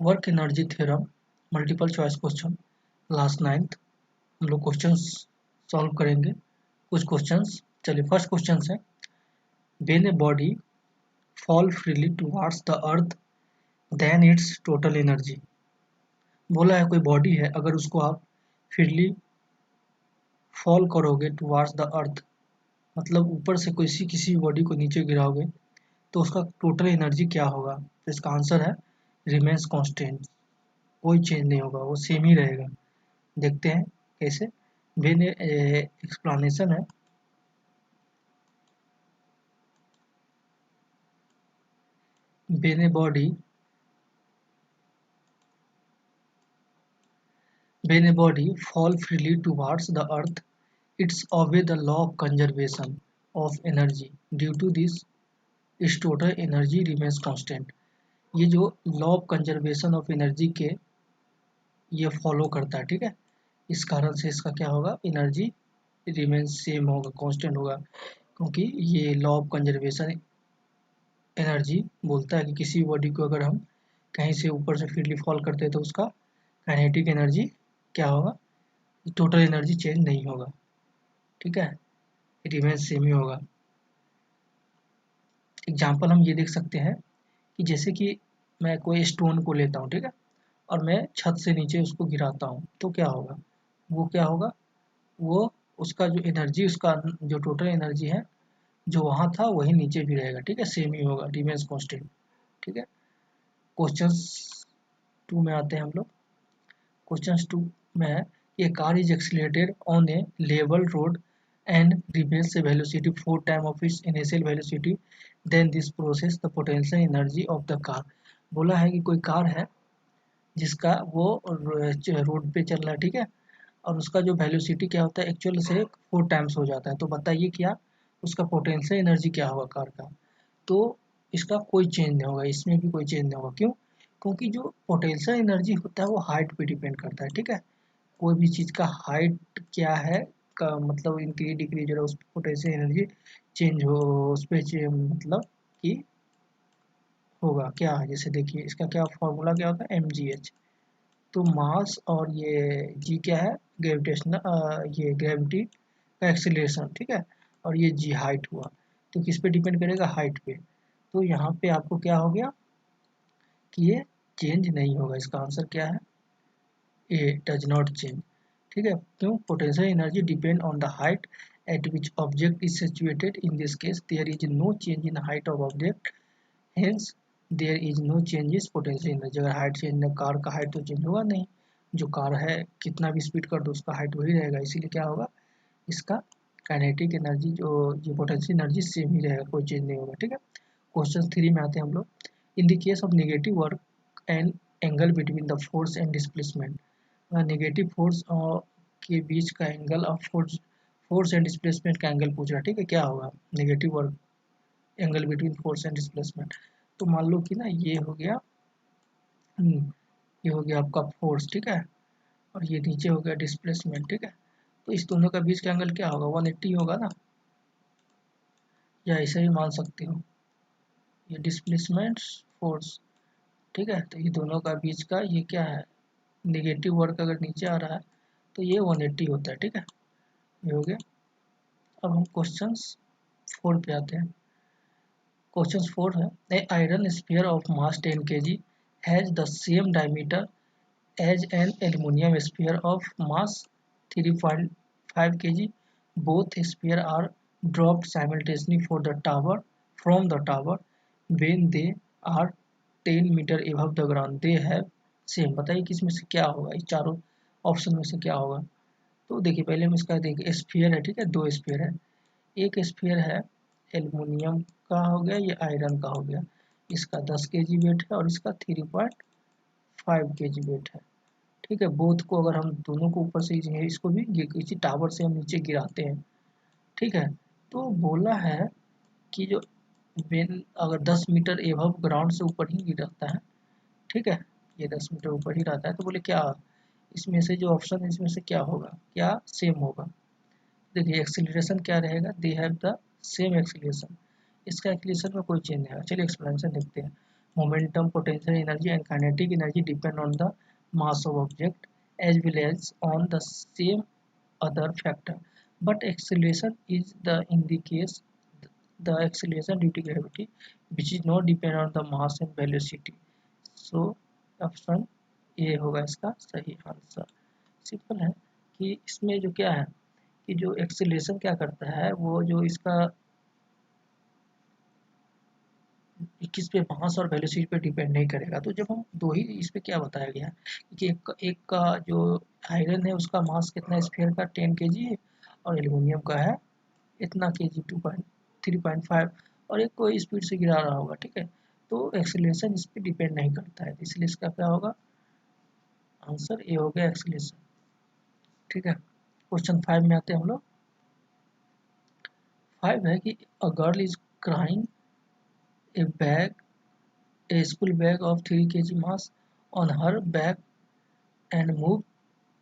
Work energy theorem, multiple choice question, class 9th। हम लोग questions solve करेंगे कुछ क्वेश्चंस। चलिए फर्स्ट क्वेश्चन है, when a body fall freely towards the earth then its total energy. बोला है कोई बॉडी है, अगर उसको आप फ्रीली फॉल करोगे टुवार्ड्स द अर्थ, मतलब ऊपर से किसी बॉडी को नीचे गिराओगे तो उसका टोटल एनर्जी क्या होगा। तो इसका आंसर है रिमेन्स कांस्टेंट, कोई चेंज नहीं होगा, वो सेम ही रहेगा। देखते हैं कैसे। वेन एक्सप्लेनेशन है, when a body fall freely towards the earth, it's obey the law of conservation of energy. Due to this, its total energy remains constant. ये जो law of conservation of energy के ये follow करता है, ठीक है। इस कारण से इसका क्या होगा, एनर्जी रिमेन्स सेम होगा, कांस्टेंट होगा, क्योंकि ये लॉ ऑफ कंजर्वेशन एनर्जी बोलता है कि किसी बॉडी को अगर हम कहीं से ऊपर से फ्रीली फॉल करते हैं तो उसका काइनेटिक एनर्जी क्या होगा, टोटल एनर्जी चेंज नहीं होगा, ठीक है, रिमेन्स सेम ही होगा। एग्जाम्पल हम ये देख सकते हैं कि जैसे कि मैं कोई स्टोन को लेता हूँ, ठीक है, और मैं छत से नीचे उसको गिराता हूँ तो क्या होगा, वो क्या होगा, वो उसका जो एनर्जी, उसका जो टोटल एनर्जी है जो वहाँ था वही नीचे भी रहेगा, ठीक है, सेम ही होगा, रिमेन्स कांस्टेंट, ठीक है। क्वेश्चंस 2 में आते हैं हम लोग। क्वेश्चंस 2 में है, a car is accelerated on a level road and remains a velocity 4 times of its initial velocity, then this process the potential energy of the car। बोला है कि कोई कार है जिसका वो रोड पे चल रहा है, ठीक है, और उसका जो वेलोसिटी क्या होता है एक्चुअल से 4 टाइम्स हो जाता है, तो बताइए क्या उसका पोटेंशियल एनर्जी क्या होगा कार का। तो इसका कोई चेंज नहीं होगा, इसमें भी कोई चेंज नहीं होगा, क्यों, क्योंकि जो पोटेंशियल एनर्जी होता है वो हाइट पे डिपेंड करता है, ठीक है। कोई भी चीज़ का हाइट क्या है का मतलब इंक्रीज डिक्रीज हो रहा है, उस पोटेंशियल एनर्जी चेंज हो, उस पर मतलब कि होगा क्या। जैसे देखिए इसका क्या फॉर्मूला क्या होता है, mgh। तो मास और ये जी क्या है, ग्रेविटेशनल ये ग्रेविटी का एक्सीलरेशन, ठीक है, और ये जी हाइट हुआ, तो किस पे डिपेंड करेगा, हाइट पे। तो यहाँ पे आपको क्या हो गया कि ये चेंज नहीं होगा, इसका आंसर क्या है, ए डज नॉट चेंज, ठीक है। क्यों, potential energy depend on the height at which object is situated, in this case there is no change in height of object, hence there is no change is potential energy. अगर height change न, car का height तो change होगा नहीं, जो car है कितना भी स्पीड कर दो उसका हाइट वही रहेगा, इसीलिए क्या होगा, इसका काइनेटिक एनर्जी जो ये पोटेंशियल एनर्जी सेम ही रहेगा, कोई चेंज नहीं होगा, ठीक है। क्वेश्चन 3 में आते हैं हम लोग। In the case of negative work and angle between the force and displacement, negative force के बीच का एंगल और फोर्स एंड डिस्प्लेसमेंट का एंगल पूछ रहा है, ठीक है, क्या होगा negative work angle between force and displacement. तो मान लो कि ना ये हो गया, ये हो गया आपका फोर्स, ठीक है, और ये नीचे हो गया डिस्प्लेसमेंट, ठीक है। तो इस दोनों का बीच का एंगल क्या होगा, 180 होगा ना, या ऐसे ही मान सकते हो, ये डिस्प्लेसमेंट फोर्स, ठीक है, तो ये दोनों का बीच का ये क्या है, नेगेटिव वर्क अगर नीचे आ रहा है तो ये 180 होता है, ठीक है, ये हो गया। अब हम क्वेश्चंस 4 पे आते हैं। क्वेश्चन 4 है, a iron sphere of mass 10 kg has the same diameter as an aluminium sphere of mass 3.5 kg, both sphere are dropped simultaneously from the tower when they are 10 meter above the ground, they have same। बताइए किस में से क्या होगा, इस चारों option में से क्या होगा। तो देखिए पहले हम इसका देखिए, स्फीयर है, ठीक है, 2 स्फीयर है, एक स्फीयर है एल्युमिनियम का हो गया, ये आयरन का हो गया, इसका 10 kg वेट है और इसका 3.5 kg वेट है, ठीक है। बोथ को अगर हम दोनों को ऊपर से इसको भी किसी टावर से हम नीचे गिराते हैं, ठीक है, तो बोला है कि जो वेन अगर 10 मीटर एबव ग्राउंड से ऊपर ही गिरता है, ठीक है, ये 10 मीटर ऊपर ही रहता है, तो बोले क्या इसमें से जो ऑप्शन है इसमें से क्या होगा, क्या सेम होगा। देखिए एक्सीलरेशन क्या रहेगा, they have the same acceleration, इसका एक्सीलरेशन में कोई चेंज नहीं है। चलिए एक्सप्लेनेशन देखते हैं। momentum, potential energy and kinetic energy depend on the mass of object as well as on the same other factor, but acceleration is the in the case the acceleration due to gravity which is not depend on the mass and velocity. So option A होगा इसका सही answer. Simple है कि इसमें जो क्या है कि जो एक्सेलरेशन क्या करता है वो जो इसका किस पे मास और वेलोसिटी पे डिपेंड नहीं करेगा। तो जब हम दो ही इस पे क्या बताया गया है कि एक का जो आयरन है उसका मास कितना स्फीयर का 10 केजी है और एल्यूमिनियम का है इतना केजी 2.3.5 और एक कोई स्पीड से गिरा रहा होगा, ठीक है। तो एक्सीलरेशन इस पे डिपेंड नहीं करता है, इसलिए इसका क्या होगा आंसर ए हो गया एक्सीलरेशन, ठीक है। क्वेश्चन 5 में आते हैं हम लोग। 5 है कि a girl is crying a bag, a school bag of 3 kg mass on her back and moved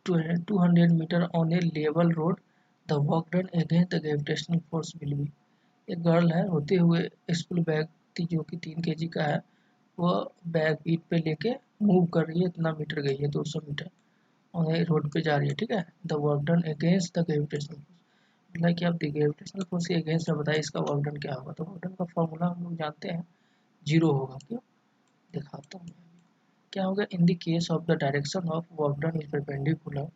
to 200 meter on a level road. The work done against the gravitational force will be। एक girl है होते हुए school bag थी जो कि 3 KG का है, वह बैग पीठ पे लेके मूव कर रही है, इतना मीटर गई है 200 मीटर और रोड पे जा रही है, ठीक है। The work done against the gravitational force, मतलब कि आप ग्रेविटेशनल फोर्स के अगेंस्ट में बताइए इसका वर्क डन क्या होगा। तो वर्क डन का फॉर्मूला हम लोग जानते हैं, जीरो होगा। क्यों दिखाता हूँ मैं। क्या होगा in the case of the direction of work done is perpendicular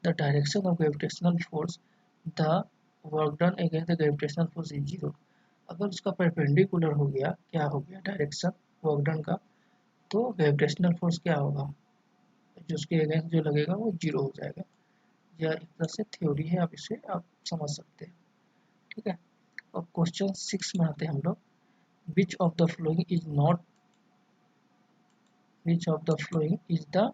the direction of gravitational force the work done against the gravitational force is zero. अगर उसका परपेंडिकुलर हो गया, क्या हो गया डायरेक्शन वर्क डन का, तो ग्रेविटेशनल फोर्स क्या होगा जो उसके अगेंस्ट जो लगेगा वो जीरो हो जाएगा। यह एक तरह से थ्योरी है, आप इसे आप समझ सकते हैं, ठीक है। और क्वेश्चन 6 में आते हैं हम लोग। Which of the following is not which of the following is the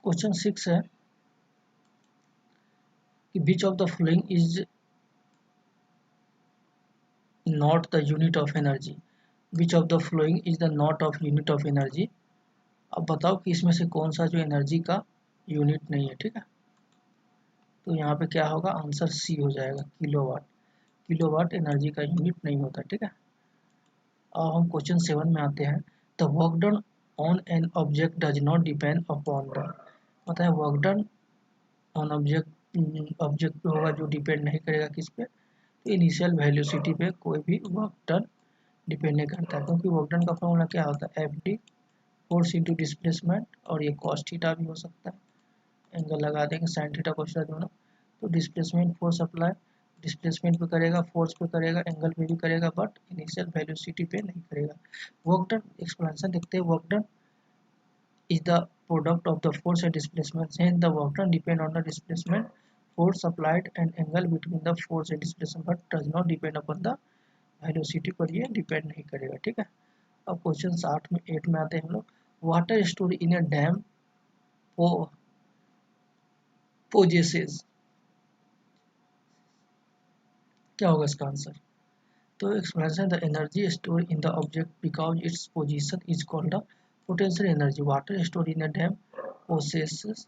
question 6 है कि which of the following is not the unit of energy. Which of the following is the not of unit of energy. अब बताओ कि इसमें से कौन सा जो एनर्जी का यूनिट नहीं है, ठीक है। तो यहाँ पे क्या होगा आंसर सी हो जाएगा, किलोवाट। किलोवाट एनर्जी का यूनिट नहीं होता, ठीक है। अब हम क्वेश्चन 7 में आते हैं। The work done on an object does not depend upon the, मतलब है वर्क डन ऑन ऑब्जेक्ट पे होगा जो डिपेंड नहीं करेगा किस पे, तो इनिशियल वेलोसिटी पे कोई भी वर्क डन डिपेंड नहीं करता है, क्योंकि वर्क डन का फॉर्मूला क्या होता है F D force into displacement, और ये कॉस थीटा भी हो सकता है, एंगल लगा देंगे साइन थीटा कॉस थीटा दोनों। तो डिस्प्लेसमेंट फोर्स अप्लाई डिस्प्लेसमेंट पे करेगा, फोर्स पे करेगा, एंगल पे भी करेगा, बट इनिशियल वेलोसिटी पे नहीं करेगा। वर्क डन एक्सप्लेनेशन देखते हैं। Work done is the product of the force and displacement. Hence, the work done depend on the displacement, force applied, and angle between the force and displacement, but does not depend upon the velocity पर ये depend नहीं करेगा, ठीक है। अब question 8 में आते हैं हम लोग। Water store in A dam possesses, क्या होगा इसका आंसर। तो explanation the energy store in the object because its position is called the potential energy. Water store in a dam possesses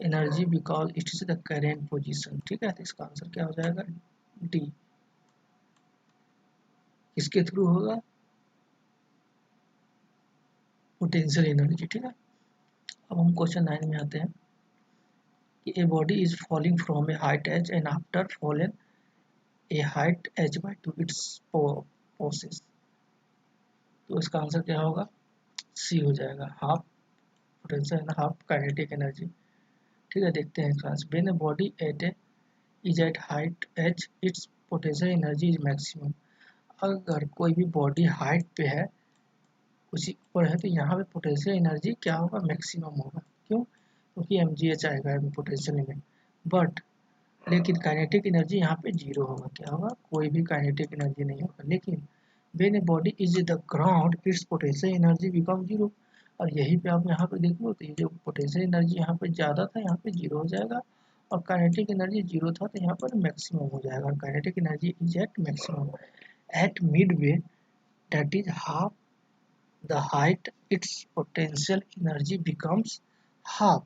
energy because it is the current position, ठीक है। तो इसका answer क्या हो जाएगा डी। किसके through होगा potential energy, ठीक है। अब हम क्वेश्चन 9 में आते हैं कि a body is falling from a height h and after fallen a height h by two its possess. तो इसका आंसर क्या होगा सी हो जाएगा, half potential and half kinetic energy, ठीक है। देखते हैं class. When a body at a is at height h its potential energy is maximum. अगर कोई भी बॉडी हाइट पे है उसी ऊपर है तो यहाँ पे पोटेंशियल एनर्जी क्या होगा मैक्सिमम होगा। क्यों, क्योंकि एम जी एच आएगा पोटेंशियल एनर्जी, बट लेकिन काइनेटिक एनर्जी यहाँ पे जीरो होगा। क्या होगा कोई भी काइनेटिक एनर्जी नहीं होगा। लेकिन when a body is the ground it's potential energy become zero. और यही पे आप यहाँ पे देख लो तो ये जो पोटेंशियल एनर्जी यहाँ पे ज़्यादा था यहाँ पे जीरो हो जाएगा, और काइनेटिक एनर्जी जीरो था तो यहाँ पर मैक्सिमम हो जाएगा। और kinetic energy is at maximum at mid way, that is half the height its potential energy becomes half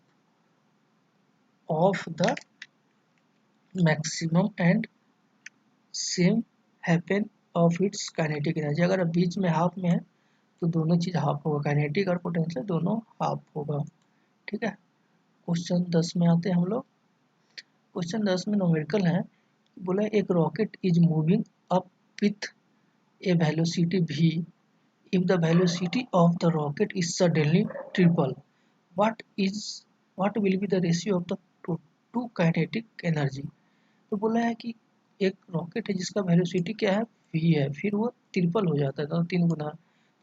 of the maximum and same happen of its kinetic energy. अगर बीच में हाफ में है तो दोनों चीज़ हाफ होगा, काइनेटिक और पोटेंशियल दोनों हाफ होगा। ठीक है, क्वेश्चन 10 में आते हैं हम लोग। क्वेश्चन 10 में न्यूमेरिकल है, बोला एक rocket is moving up with A velocity v, if the velocity of the rocket is suddenly triple, what is what will be the ratio of the two kinetic energy। तो बोला है कि एक rocket है जिसका वेलोसिटी क्या है v है, फिर वो ट्रिपल हो जाता है तो 3 गुना,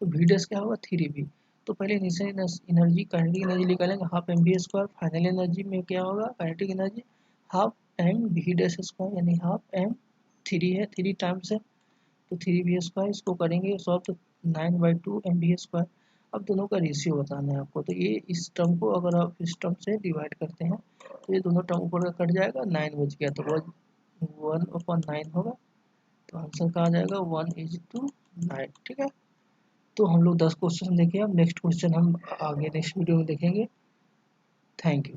तो v डैश क्या होगा 3v। तो पहले इनिशियल एनर्जी काइनेटिक एनर्जी निकालेंगे half m v square, final energy में क्या होगा kinetic energy half m v dash square, यानी हाफ एम 3 है 3 टाइम्स है तो 3v स्क्वायर, इसको करेंगे सॉल्व तो 9/2 mv स्क्वायर। अब दोनों का रेशियो बताना है आपको, तो ये इस टर्म को अगर आप इस टर्म से डिवाइड करते हैं तो ये दोनों टर्म ऊपर का कट जाएगा, 9 बच गया तो 1/9 होगा, तो आंसर कहाँ जाएगा 1:9। ठीक है, तो हम लोग 10 क्वेश्चन देखे, अब नेक्स्ट क्वेश्चन हम आगे नेक्स्ट वीडियो में देखेंगे। Thank you.